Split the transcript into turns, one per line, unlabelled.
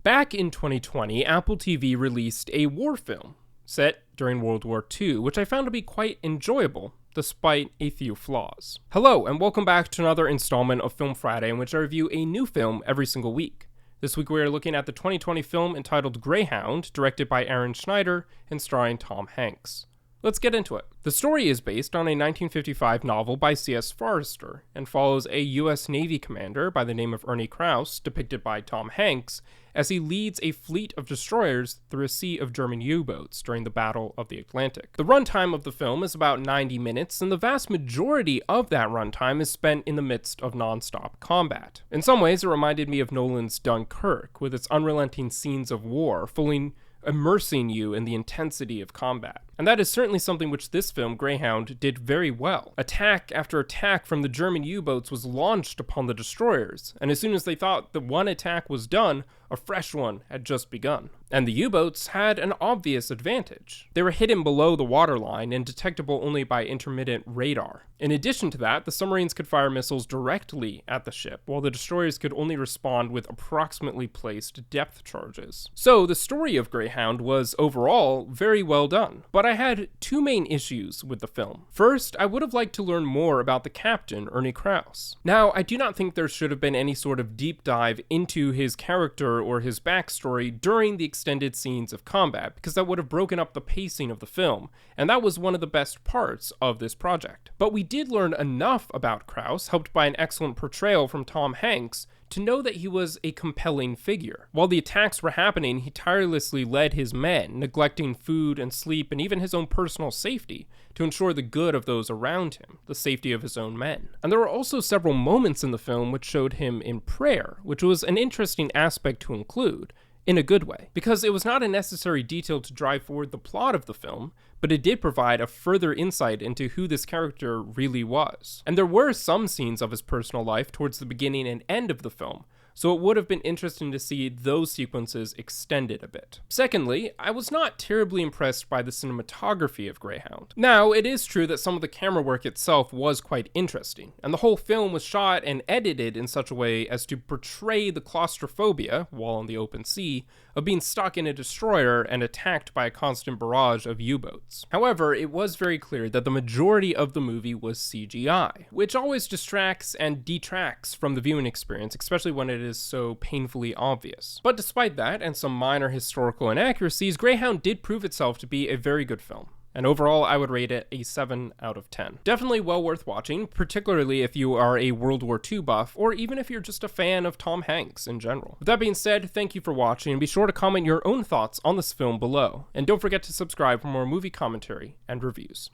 Back in 2020, Apple TV released a war film set during World War II, which I found to be quite enjoyable, despite a few flaws. Hello, and welcome back to another installment of Film Friday, in which I review a new film every single week. This week we are looking at the 2020 film entitled Greyhound, directed by Aaron Schneider and starring Tom Hanks. Let's get into it. The story is based on a 1955 novel by C.S. Forrester and follows a U.S. Navy commander by the name of Ernie Krause, depicted by Tom Hanks, as he leads a fleet of destroyers through a sea of German U-boats during the Battle of the Atlantic. The runtime of the film is about 90 minutes, and the vast majority of that runtime is spent in the midst of non-stop combat. In some ways, it reminded me of Nolan's Dunkirk, with its unrelenting scenes of war, fully immersing you in the intensity of combat. And that is certainly something which this film, Greyhound, did very well. Attack after attack from the German U-boats was launched upon the destroyers, and as soon as they thought that one attack was done, a fresh one had just begun. And the U-boats had an obvious advantage. They were hidden below the waterline and detectable only by intermittent radar. In addition to that, the submarines could fire missiles directly at the ship, while the destroyers could only respond with approximately placed depth charges. So the story of Greyhound was overall very well done, but I had two main issues with the film. First, I would have liked to learn more about the captain, Ernie Krause. Now, I do not think there should have been any sort of deep dive into his character or his backstory during the extended scenes of combat, because that would have broken up the pacing of the film, and that was one of the best parts of this project. But we did learn enough about Krause, helped by an excellent portrayal from Tom Hanks, to know that he was a compelling figure. While the attacks were happening, he tirelessly led his men, neglecting food and sleep and even his own personal safety to ensure the good of those around him, the safety of his own men. And there were also several moments in the film which showed him in prayer, which was an interesting aspect to include, in a good way, because it was not a necessary detail to drive forward the plot of the film, but it did provide a further insight into who this character really was. And there were some scenes of his personal life towards the beginning and end of the film, so it would have been interesting to see those sequences extended a bit. Secondly, I was not terribly impressed by the cinematography of Greyhound. Now, it is true that some of the camera work itself was quite interesting, and the whole film was shot and edited in such a way as to portray the claustrophobia, while on the open sea, of being stuck in a destroyer and attacked by a constant barrage of U-boats. However, it was very clear that the majority of the movie was CGI, which always distracts and detracts from the viewing experience, especially when it is so painfully obvious. But despite that, and some minor historical inaccuracies, Greyhound did prove itself to be a very good film. And overall, I would rate it a 7 out of 10. Definitely well worth watching, particularly if you are a World War II buff, or even if you're just a fan of Tom Hanks in general. With that being said, thank you for watching, and be sure to comment your own thoughts on this film below. And don't forget to subscribe for more movie commentary and reviews.